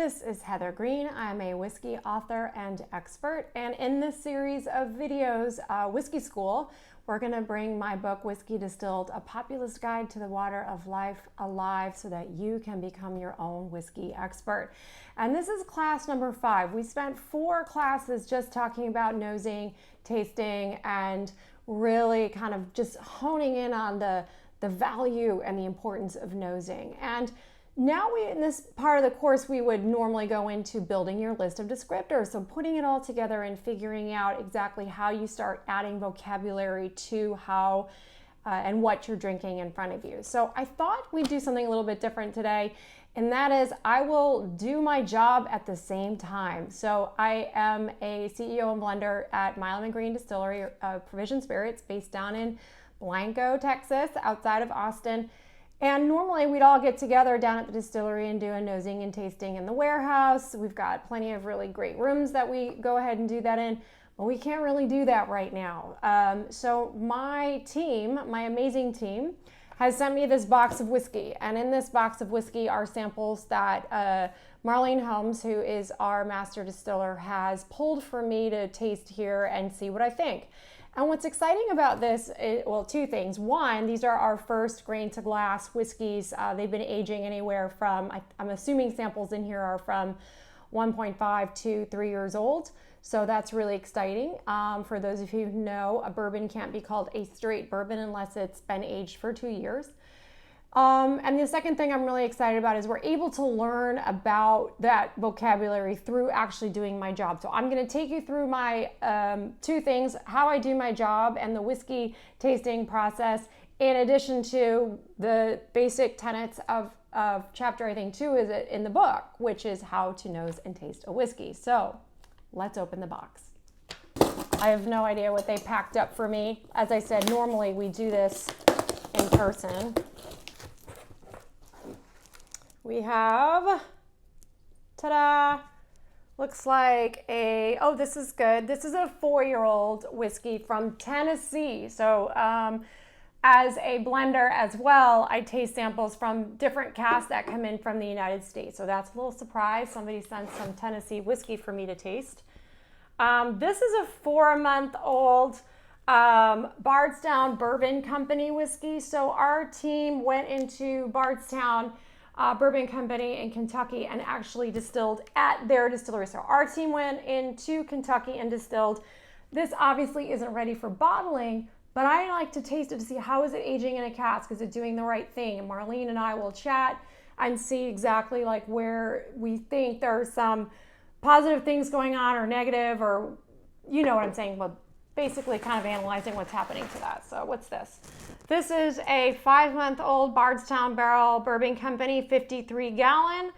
This is Heather Greene. I'm a whiskey author and expert, and in this series of videos, Whiskey School, we're going to bring my book, Whiskey Distilled, a populist guide to the water of life alive so that you can become your own whiskey expert. And this is class number 5. We spent 4 classes just talking about nosing, tasting, and really kind of just honing in on the value and the importance of nosing. And now in this part of the course, we would normally go into building your list of descriptors. So putting it all together and figuring out exactly how you start adding vocabulary to how and what you're drinking in front of you. So I thought we'd do something a little bit different today, and that is I will do my job at the same time. So I am a CEO and blender at Milam and Greene Distillery of Provision Spirits based down in Blanco, Texas, outside of Austin. And normally we'd all get together down at the distillery and do a nosing and tasting in the warehouse. We've got plenty of really great rooms that we go ahead and do that in, but we can't really do that right now. So my team, my amazing team, has sent me this box of whiskey. And in this box of whiskey are samples that Marlene Holmes, who is our master distiller, has pulled for me to taste here and see what I think. And what's exciting about this, well, 2 things. One, these are our first grain to glass whiskeys. They've been aging anywhere from, I'm assuming samples in here are from 1.5 to 3 years old. So that's really exciting. For those of you who know, a bourbon can't be called a straight bourbon unless it's been aged for 2 years. And the second thing I'm really excited about is we're able to learn about that vocabulary through actually doing my job. So I'm going to take you through my 2 things, how I do my job and the whiskey tasting process, in addition to the basic tenets of chapter, I think 2 is in the book, which is how to nose and taste a whiskey. So let's open the box. I have no idea what they packed up for me. As I said, normally we do this in person. We have, ta-da, looks like oh, this is good. This is a 4-year-old whiskey from Tennessee. So as a blender as well, I taste samples from different casks that come in from the United States. So that's a little surprise. Somebody sent some Tennessee whiskey for me to taste. This is a 4-month-old Bardstown Bourbon Company whiskey. So our team went into Bardstown Bourbon Company in Kentucky and actually distilled at their distillery. So our team went into Kentucky and distilled. This obviously isn't ready for bottling, but I like to taste it to see how is it aging in a cask. Is it doing the right thing? And Marlene and I will chat and see exactly like where we think there's some positive things going on or negative, or you know what I'm saying, but basically kind of analyzing what's happening to that. So what's this? This is a 5-month-old Bardstown Barrel Bourbon Company 53-gallon,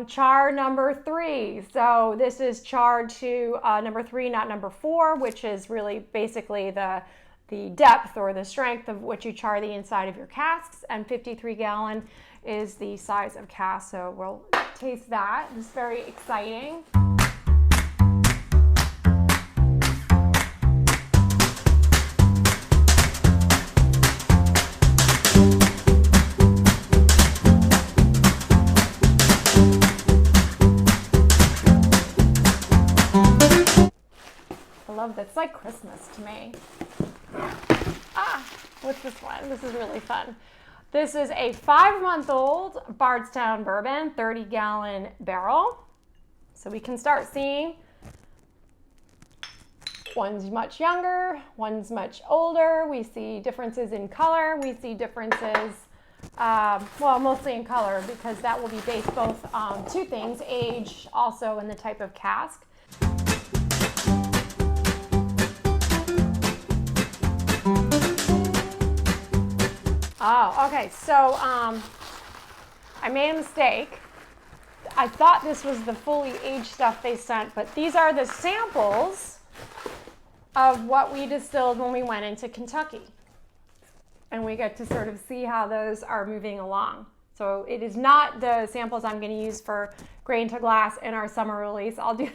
char number 3. So this is char to number 3, not number 4, which is really basically the depth or the strength of what you char the inside of your casks. And 53-gallon is the size of cask. So we'll taste that. It's very exciting. It's like Christmas to me. What's this one? This is really fun. This is a 5-month-old Bardstown Bourbon, 30-gallon barrel. So we can start seeing one's much younger, one's much older. We see differences in color. We see differences, well, mostly in color, because that will be based both on 2 things, age, also, and the type of cask. Oh, okay, so I made a mistake. I thought this was the fully aged stuff they sent, but these are the samples of what we distilled when we went into Kentucky. And we get to sort of see how those are moving along. So it is not the samples I'm going to use for grain to glass in our summer release. I'll do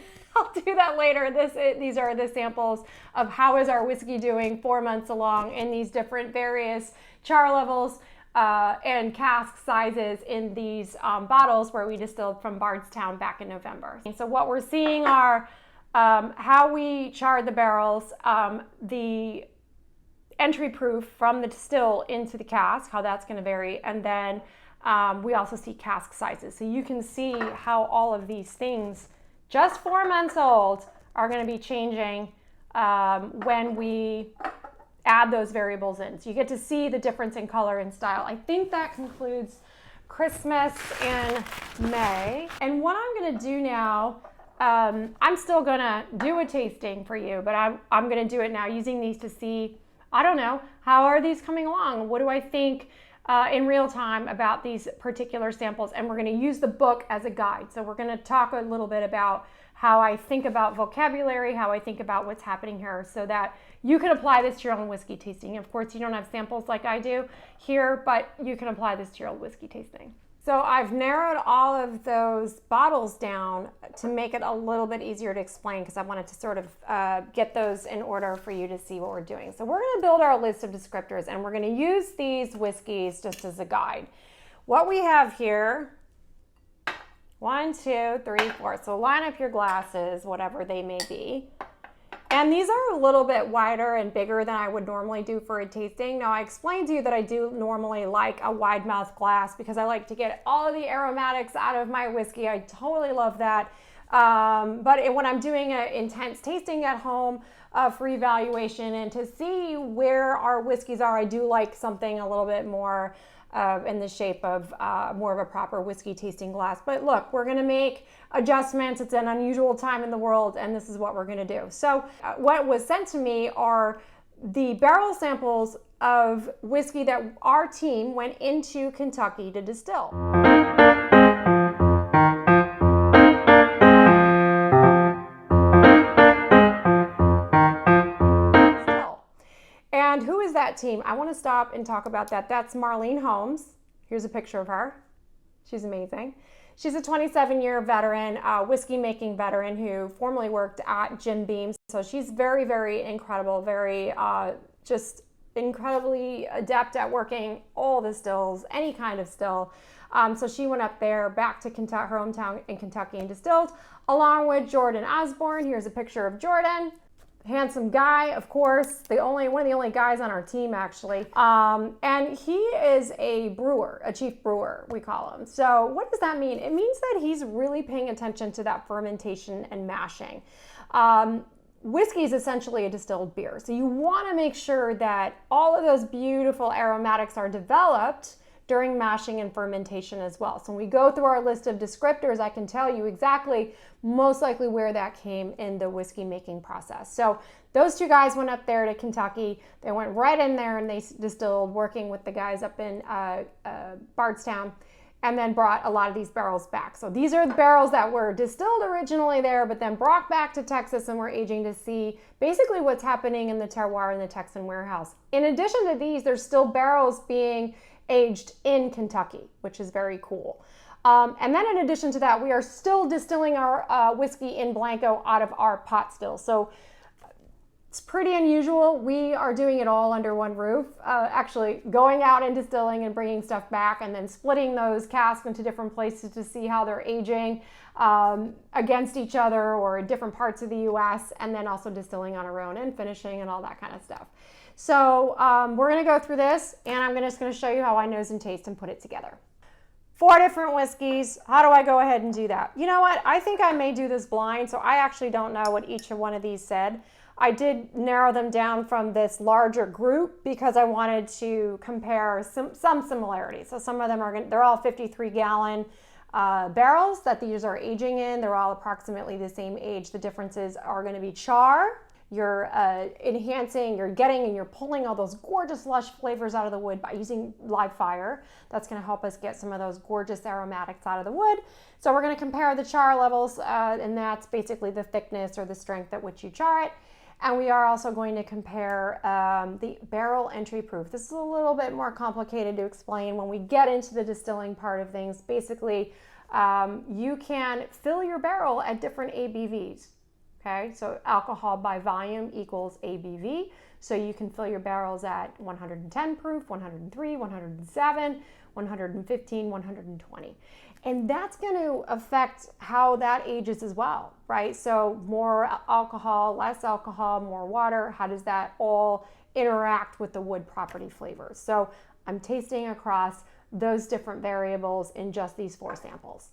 that later. These are the samples of how is our whiskey doing 4 months along in these different various char levels. and cask sizes in these bottles where we distilled from Bardstown back in November. And so what we're seeing are how we charred the barrels, the entry proof from the distill into the cask, how that's going to vary, and then we also see cask sizes. So you can see how all of these things, just 4 months old, are going to be changing when we add those variables in. So you get to see the difference in color and style. I think that concludes Christmas in May. And what I'm going to do now, I'm still going to do a tasting for you, but I'm going to do it now using these to see, I don't know, how are these coming along? What do I think in real time about these particular samples? And we're going to use the book as a guide. So we're going to talk a little bit about how I think about vocabulary, how I think about what's happening here, so that you can apply this to your own whiskey tasting. Of course, you don't have samples like I do here, but you can apply this to your own whiskey tasting. So I've narrowed all of those bottles down to make it a little bit easier to explain, because I wanted to sort of get those in order for you to see what we're doing. So we're going to build our list of descriptors, and we're going to use these whiskeys just as a guide. What we have here, 1, 2, 3, 4. So line up your glasses, whatever they may be. And these are a little bit wider and bigger than I would normally do for a tasting. Now, I explained to you that I do normally like a wide mouth glass because I like to get all of the aromatics out of my whiskey. I totally love that. But when I'm doing an intense tasting at home for evaluation and to see where our whiskeys are, I do like something a little bit more in the shape of more of a proper whiskey tasting glass. But look, we're going to make adjustments. It's an unusual time in the world, and this is what we're going to do. So what was sent to me are the barrel samples of whiskey that our team went into Kentucky to distill. And who is that team? I want to stop and talk about that. That's Marlene Holmes. Here's a picture of her. She's amazing. She's a 27-year veteran, whiskey-making veteran who formerly worked at Jim Beam. So she's very, very incredible, very just incredibly adept at working all the stills, any kind of still. So she went up there back to Kentucky, her hometown in Kentucky, and distilled, along with Jordan Osborne. Here's a picture of Jordan. Handsome guy, of course, one of the only guys on our team, actually. And he is a brewer, a chief brewer, we call him. So what does that mean? It means that he's really paying attention to that fermentation and mashing. Whiskey is essentially a distilled beer. So you want to make sure that all of those beautiful aromatics are developed during mashing and fermentation as well. So when we go through our list of descriptors, I can tell you exactly, most likely, where that came in the whiskey making process. So those two guys went up there to Kentucky. They went right in there and they distilled, working with the guys up in Bardstown, and then brought a lot of these barrels back. So these are the barrels that were distilled originally there, but then brought back to Texas and we're aging to see basically what's happening in the terroir in the Texan warehouse. In addition to these, there's still barrels being aged in Kentucky, which is very cool. And then in addition to that, we are still distilling our whiskey in Blanco out of our pot still. So it's pretty unusual. We are doing it all under one roof, actually going out and distilling and bringing stuff back and then splitting those casks into different places to see how they're aging against each other or in different parts of the US, and then also distilling on our own and finishing and all that kind of stuff. So we're going to go through this, and I'm just going to show you how I nose and taste and put it together. 4 different whiskeys. How do I go ahead and do that? You know what? I think I may do this blind, so I actually don't know what each one of these said. I did narrow them down from this larger group because I wanted to compare some similarities. So some of them they're all 53-gallon barrels that these are aging in. They're all approximately the same age. The differences are going to be char. You're enhancing, you're getting, and you're pulling all those gorgeous lush flavors out of the wood by using live fire. That's going to help us get some of those gorgeous aromatics out of the wood. So we're going to compare the char levels, and that's basically the thickness or the strength at which you char it. And we are also going to compare the barrel entry proof. This is a little bit more complicated to explain when we get into the distilling part of things. Basically, you can fill your barrel at different ABVs. Okay, so alcohol by volume equals ABV. So you can fill your barrels at 110 proof, 103, 107, 115, 120. And that's going to affect how that ages as well, right? So more alcohol, less alcohol, more water. How does that all interact with the wood property flavors? So I'm tasting across those different variables in just these 4 samples.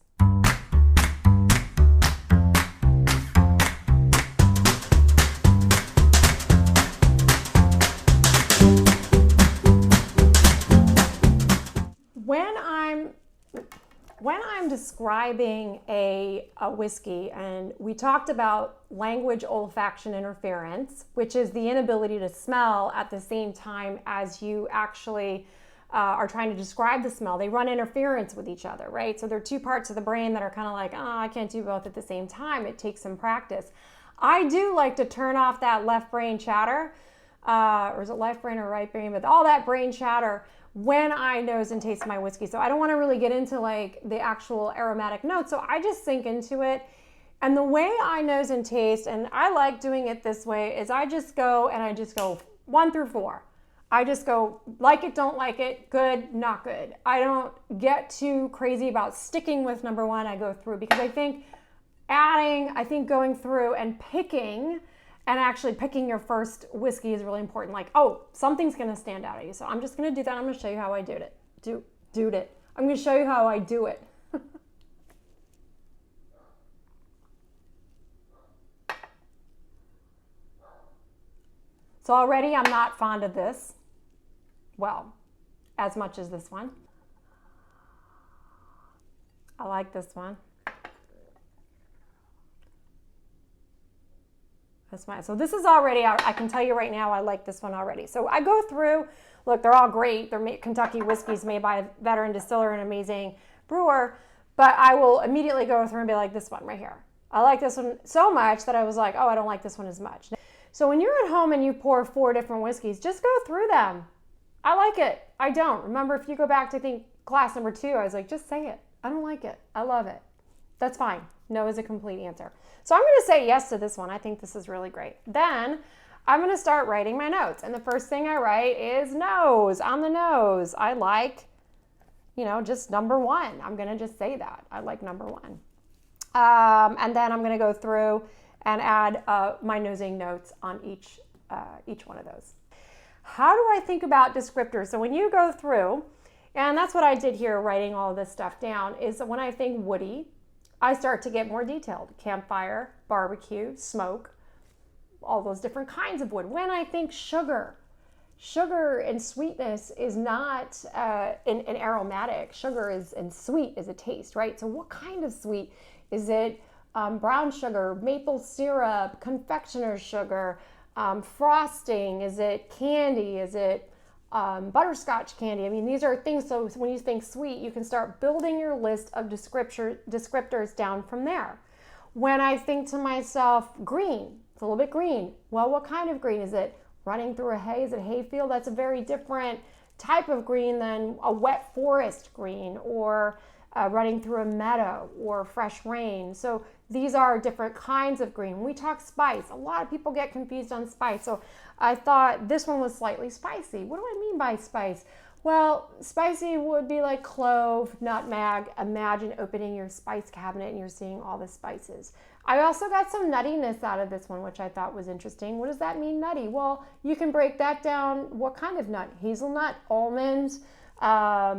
When I'm describing a whiskey, and we talked about language olfaction interference, which is the inability to smell at the same time as you actually are trying to describe the smell. They run interference with each other, right? So there are 2 parts of the brain that are kind of like, oh, I can't do both at the same time. It takes some practice. I do like to turn off that left brain chatter, or is it left brain or right brain, but all that brain chatter when I nose and taste my whiskey. So I don't want to really get into like the actual aromatic notes. So I just sink into it. And the way I nose and taste, and I like doing it this way, is I just go 1 through 4. I just go like it, don't like it, good, not good. I don't get too crazy about sticking with number 1. I go through because I think going through and picking, and actually picking your first whiskey is really important. Like, oh, something's going to stand out at you. So I'm just going to do that. I'm going to show you how I did it. I'm going to show you how I do it. So already I'm not fond of this. Well, as much as this one. I like this one. So this is already, I can tell you right now, I like this one already. So I go through, look, they're all great. They're Kentucky whiskeys made by a veteran distiller and amazing brewer, but I will immediately go through and be like, this one right here. I like this one so much that I was like, oh, I don't like this one as much. So when you're at home and you pour 4 different whiskeys, just go through them. I like it. I don't. Remember, if you go back to, I think, class number 2, I was like, just say it. I don't like it. I love it. That's fine. No is a complete answer. So I'm going to say yes to this one. I think this is really great. Then I'm going to start writing my notes. And the first thing I write is nose, on the nose. I like, just number 1. I'm going to just say that. I like number 1. And then I'm going to go through and add my nosing notes on each one of those. How do I think about descriptors? So when you go through, and that's what I did here, writing all of this stuff down, is when I think woody, I start to get more detailed. Campfire, barbecue, smoke, all those different kinds of wood. When I think sugar and sweetness is not an aromatic. Sugar and sweet is a taste, right? So what kind of sweet? Is it brown sugar, maple syrup, confectioner's sugar, frosting? Is it candy? Is it butterscotch candy? I mean, these are things. So when you think sweet, you can start building your list of descriptors down from there. When I think to myself, green, it's a little bit green. Well, what kind of green? Is it running through a hay? Is it a hayfield? That's a very different type of green than a wet forest green, or running through a meadow, or fresh rain. So these are different kinds of green. When we talk spice, a lot of people get confused on spice. So I thought this one was slightly spicy. What do I mean by spice? Well, spicy would be like clove, nutmeg. Imagine opening your spice cabinet and you're seeing all the spices. I also got some nuttiness out of this one, which I thought was interesting. What does that mean, nutty? Well, you can break that down. What kind of nut? Hazelnut, almonds,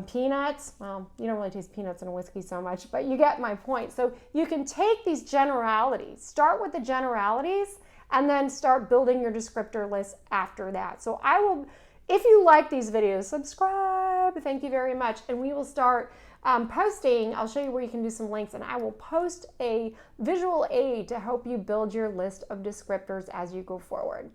peanuts. Well, you don't really taste peanuts in a whiskey so much, but you get my point. So you can take these generalities, start with the generalities, and then start building your descriptor list after that. So I will, if you like these videos, subscribe. Thank you very much. And we will start posting. I'll show you where you can do some links, and I will post a visual aid to help you build your list of descriptors as you go forward.